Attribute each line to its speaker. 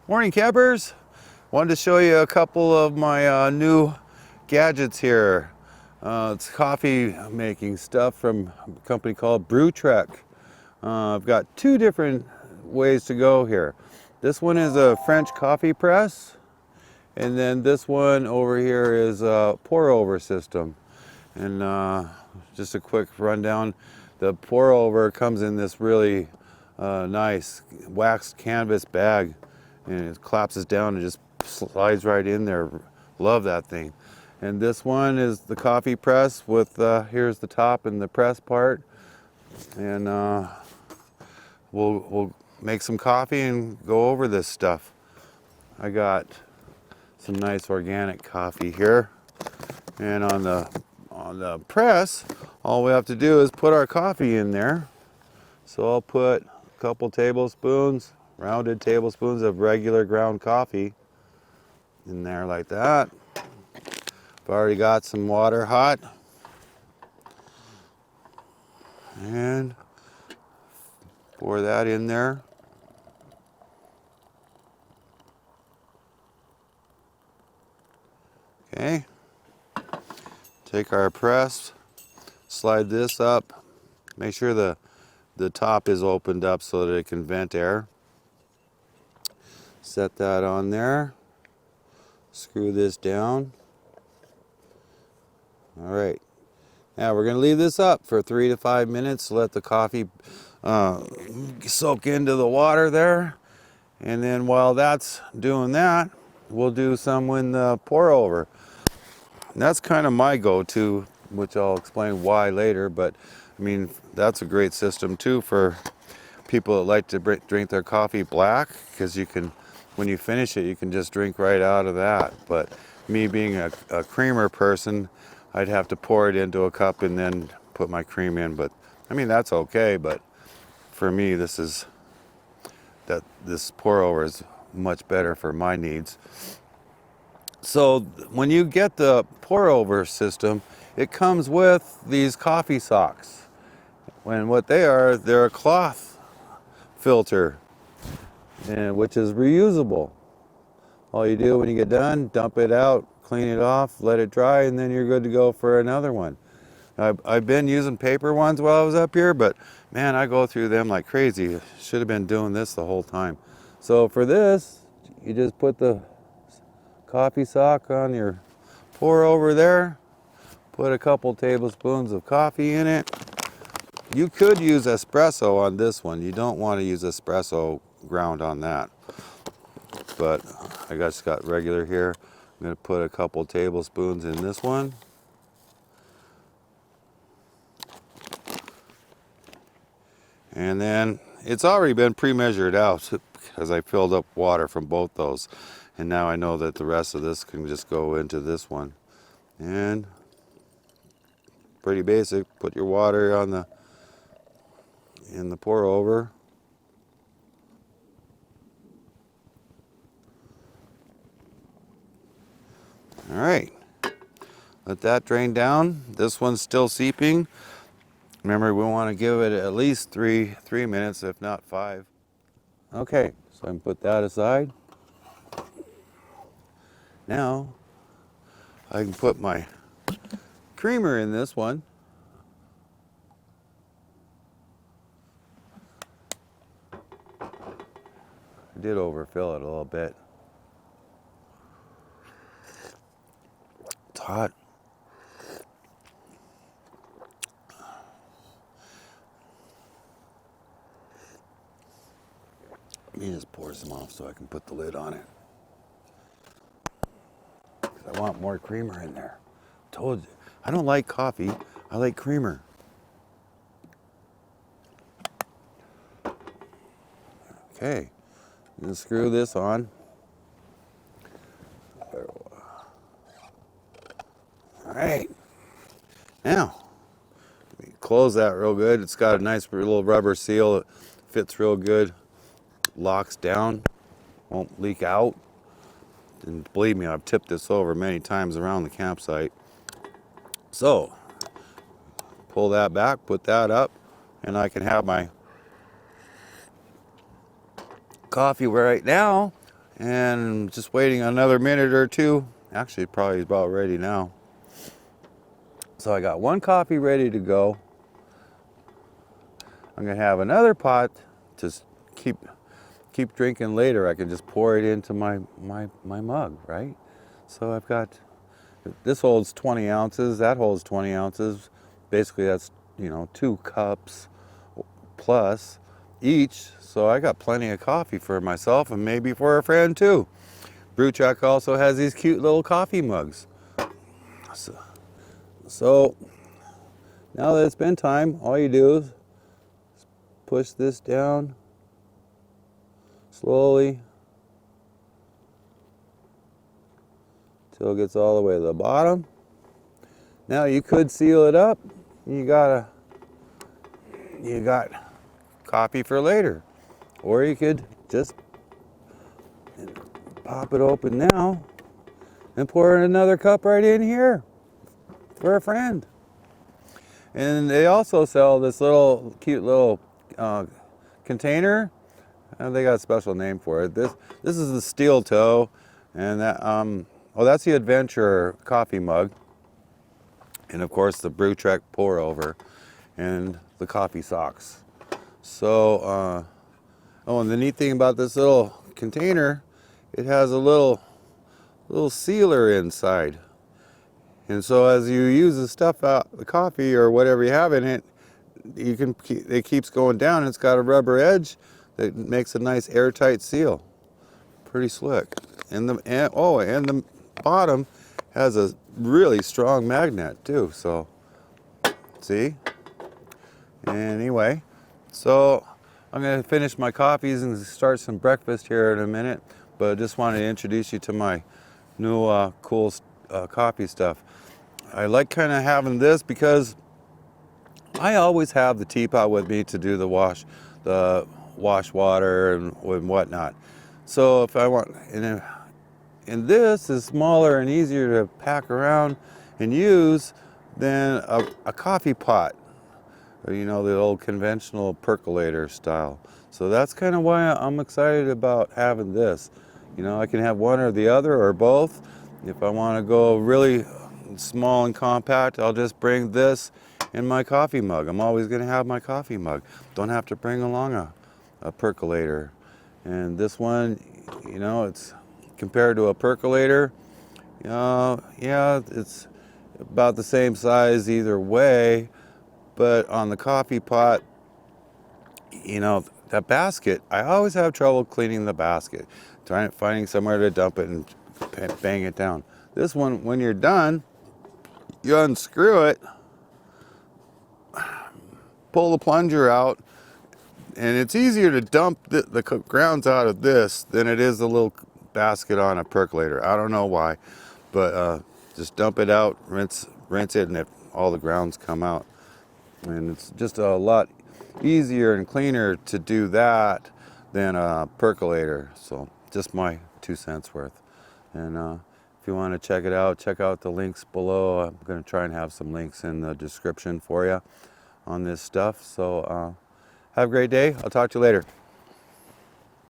Speaker 1: Morning, campers. Wanted to show you a couple of my new gadgets here. It's coffee making stuff from a company called BruTrek. I've got two different ways to go here. This one is a French coffee press, and then this one over here is a pour over system. And just a quick rundown. The pour over comes in this really nice waxed canvas bag, and it collapses down and just slides right in there. Love that thing. And this one is the coffee press with here's the top and the press part, and we'll make some coffee and go over this stuff. I got some nice organic coffee here, and on the press, all we have to do is put our coffee in there. So I'll put a couple tablespoons, rounded tablespoons of regular ground coffee in there like that. I've already got some water hot. And pour that in there. Okay. Take our press, slide this up. Make sure the top is opened up so that it can vent air. Set that on there. Screw this down. All right. Now we're going to leave this up for 3 to 5 minutes. Let the coffee soak into the water there. And then while that's doing that, we'll do some in the pour over. And that's kind of my go-to, which I'll explain why later. But I mean, that's a great system too for people that like to drink their coffee black, because you can, when you finish it, you can just drink right out of that. But me being a creamer person, I'd have to pour it into a cup and then put my cream in. But I mean, that's okay. But for me, this pour over is much better for my needs. So when you get the pour over system, it comes with these coffee socks. And what they are, they're a cloth filter, which is reusable. All you do when you get done, dump it out, clean it off, let it dry, and then you're good to go for another one. I've been using paper ones while I was up here, but man, I go through them like crazy. Should have been doing this the whole time. So for this, you just put the coffee sock on your pour over there, put a couple tablespoons of coffee in it. You could use espresso on this one. You don't want to use espresso ground on that. But I just got regular here. I'm going to put a couple tablespoons in this one. And then it's already been pre-measured out because I filled up water from both those. And now I know that the rest of this can just go into this one. And pretty basic. Put your water on in the pour over. All right. Let that drain down. This one's still seeping. Remember, we want to give it at least three minutes, if not 5. Okay, so I can put that aside. Now, I can put my creamer in this one. I did overfill it a little bit. It's hot. Let me just pour some off so I can put the lid on it. I want more creamer in there. Told you. I don't like coffee. I like creamer. Okay. I'm going to screw this on. All right. Now, close that real good. It's got a nice little rubber seal. It fits real good. Locks down. Won't leak out. And believe me, I've tipped this over many times around the campsite. So, pull that back, put that up, and I can have my coffee right now. And just waiting another minute or two. Actually, probably about ready now. So I got one coffee ready to go. I'm gonna have another pot to keep drinking later. I can just pour it into my mug, right? So I've got, this holds 20 ounces, that holds 20 ounces. Basically that's, 2 cups plus each. So I got plenty of coffee for myself and maybe for a friend too. BruTrek also has these cute little coffee mugs. So now that it's been time, all you do is push this down slowly till it gets all the way to the bottom. Now you could seal it up. You got coffee for later. Or you could just pop it open now and pour in another cup right in here for a friend. And they also sell this cute little container. They got a special name for it. This is the steel toe, and that that's the Adventure coffee mug, and of course the BruTrek pour over, and the coffee socks. So and the neat thing about this little container, it has a little sealer inside. And so as you use the stuff out, the coffee or whatever you have in it, it keeps going down. It's got a rubber edge that makes a nice airtight seal. Pretty slick. And the bottom has a really strong magnet too. So see? Anyway, so I'm going to finish my coffees and start some breakfast here in a minute. But I just wanted to introduce you to my new cool coffee stuff. I like kind of having this because I always have the teapot with me to do the wash water and whatnot. So if I want, and this is smaller and easier to pack around and use than a coffee pot, or, the old conventional percolator style. So that's kind of why I'm excited about having this. I can have one or the other or both. If I want to go really small and compact, I'll just bring this in my coffee mug. I'm always going to have my coffee mug. Don't have to bring along a percolator. And this one, it's compared to a percolator, yeah, it's about the same size either way. But on the coffee pot, that basket, I always have trouble cleaning the basket, finding somewhere to dump it and bang it down. This one, when you're done, you unscrew it, pull the plunger out, and it's easier to dump the grounds out of this than it is the little basket on a percolator. I don't know why, but just dump it out, rinse it, and all the grounds come out. And it's just a lot easier and cleaner to do that than a percolator. So just my 2 cents worth. And if you want to check it out, check out the links below. I'm going to try and have some links in the description for you on this stuff. So have a great day. I'll talk to you later.